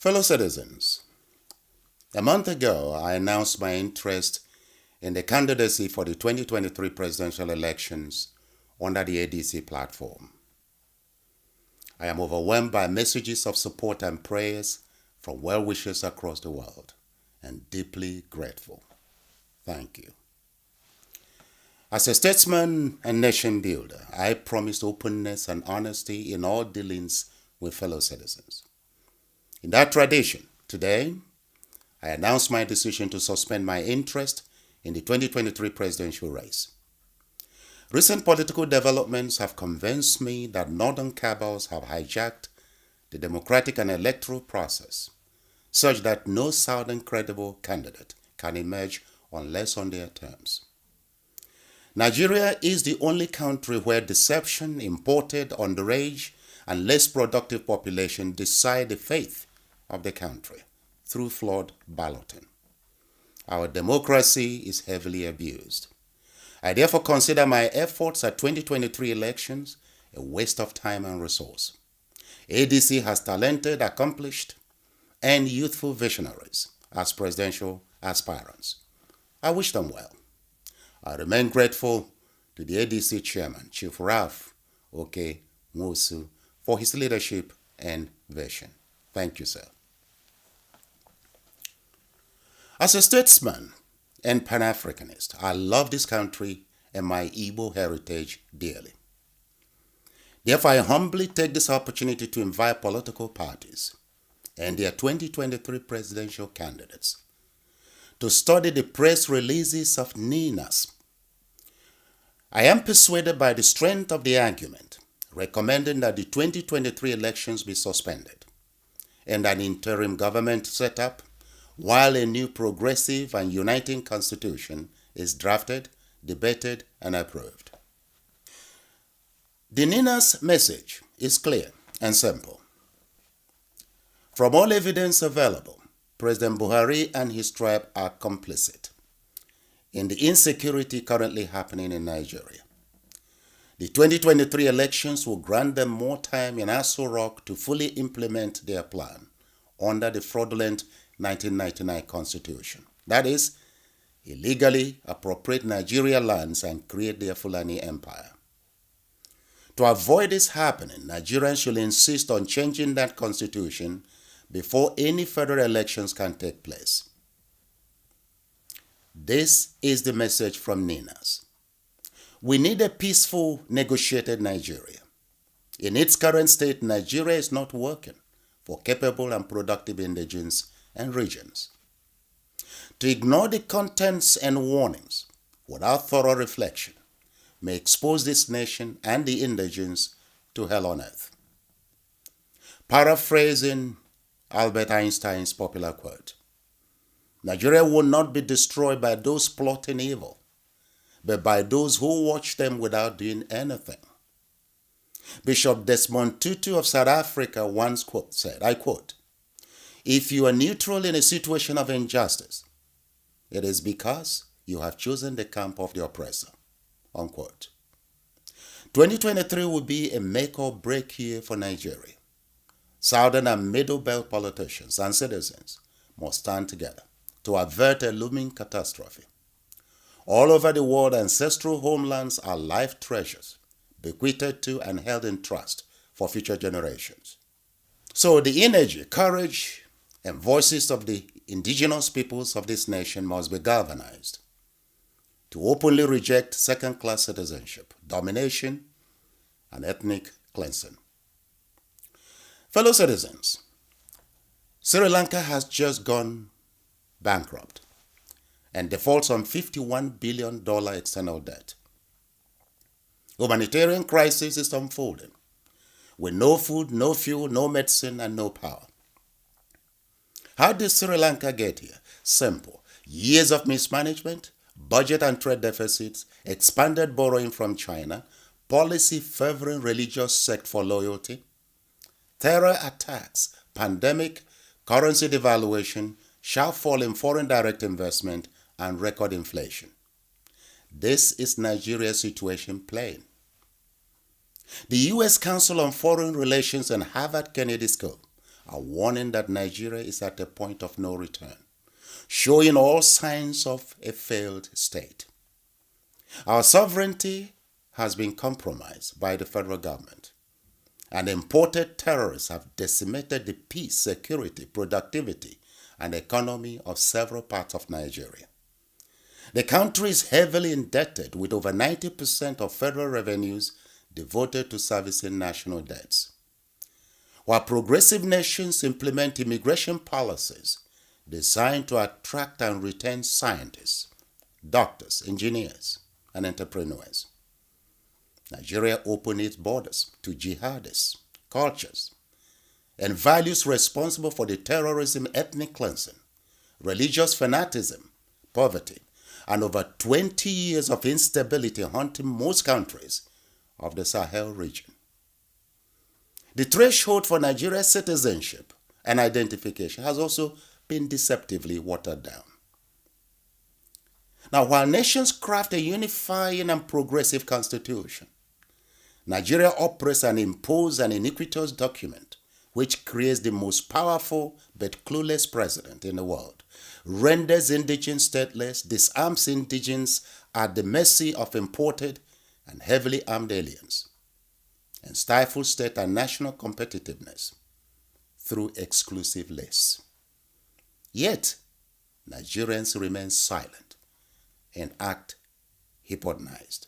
Fellow citizens, a month ago, I announced my interest in the candidacy for the 2023 presidential elections under the ADC platform. I am overwhelmed by messages of support and prayers from well-wishers across the world and deeply grateful. Thank you. As a statesman and nation builder, I promised openness and honesty in all dealings with fellow citizens. In that tradition, today, I announce my decision to suspend my interest in the 2023 presidential race. Recent political developments have convinced me that northern cabals have hijacked the democratic and electoral process, such that no southern credible candidate can emerge unless on their terms. Nigeria is the only country where deception, imported, underage, and less productive population decide the fate of the country through flawed balloting. Our democracy is heavily abused. I therefore consider my efforts at 2023 elections a waste of time and resource. ADC has talented, accomplished, and youthful visionaries as presidential aspirants. I wish them well. I remain grateful to the ADC chairman, Chief Ralph Oke Nwosu, for his leadership and vision. Thank you, sir. As a statesman and Pan-Africanist, I love this country and my Igbo heritage dearly. Therefore, I humbly take this opportunity to invite political parties and their 2023 presidential candidates to study the press releases of NINAS. I am persuaded by the strength of the argument recommending that the 2023 elections be suspended and an interim government set up while a new progressive and uniting constitution is drafted, debated, and approved. The NINAS message is clear and simple. From all evidence available, President Buhari and his tribe are complicit in the insecurity currently happening in Nigeria. The 2023 elections will grant them more time in Aso Rock to fully implement their plan under the fraudulent 1999 Constitution. That is, illegally appropriate Nigeria lands and create their Fulani empire. To avoid this happening, Nigerians should insist on changing that constitution before any federal elections can take place. This is the message from NINAS. We need a peaceful, negotiated Nigeria. In its current state, Nigeria is not working for capable and productive indigenes and regions. To ignore the contents and warnings without thorough reflection may expose this nation and the indigenes to hell on earth. Paraphrasing Albert Einstein's popular quote, Nigeria will not be destroyed by those plotting evil, but by those who watch them without doing anything. Bishop Desmond Tutu of South Africa once said, I quote, if you are neutral in a situation of injustice, it is because you have chosen the camp of the oppressor. Unquote. 2023 will be a make or break year for Nigeria. Southern and Middle Belt politicians and citizens must stand together to avert a looming catastrophe. All over the world, ancestral homelands are life treasures, bequeathed to and held in trust for future generations. So the energy, courage, and voices of the indigenous peoples of this nation must be galvanized to openly reject second-class citizenship, domination, and ethnic cleansing. Fellow citizens, Sri Lanka has just gone bankrupt and defaults on $51 billion external debt. Humanitarian crisis is unfolding with no food, no fuel, no medicine, and no power. How did Sri Lanka get here? Simple. Years of mismanagement, budget and trade deficits, expanded borrowing from China, policy favoring religious sect for loyalty, terror attacks, pandemic, currency devaluation, sharp fall in foreign direct investment, and record inflation. This is Nigeria's situation plain. The U.S. Council on Foreign Relations and Harvard Kennedy School are warning that Nigeria is at a point of no return, showing all signs of a failed state. Our sovereignty has been compromised by the federal government, and imported terrorists have decimated the peace, security, productivity, and economy of several parts of Nigeria. The country is heavily indebted, with over 90% of federal revenues devoted to servicing national debts. While progressive nations implement immigration policies designed to attract and retain scientists, doctors, engineers, and entrepreneurs, Nigeria opened its borders to jihadists, cultures, and values responsible for the terrorism, ethnic cleansing, religious fanaticism, poverty, and over 20 years of instability haunting most countries of the Sahel region. The threshold for Nigeria's citizenship and identification has also been deceptively watered down. Now, while nations craft a unifying and progressive constitution, Nigeria operates and imposes an iniquitous document which creates the most powerful but clueless president in the world, renders indigents stateless, disarms indigents at the mercy of imported and heavily armed aliens, and stifles state and national competitiveness through exclusive lists. Yet, Nigerians remain silent and act hypnotized.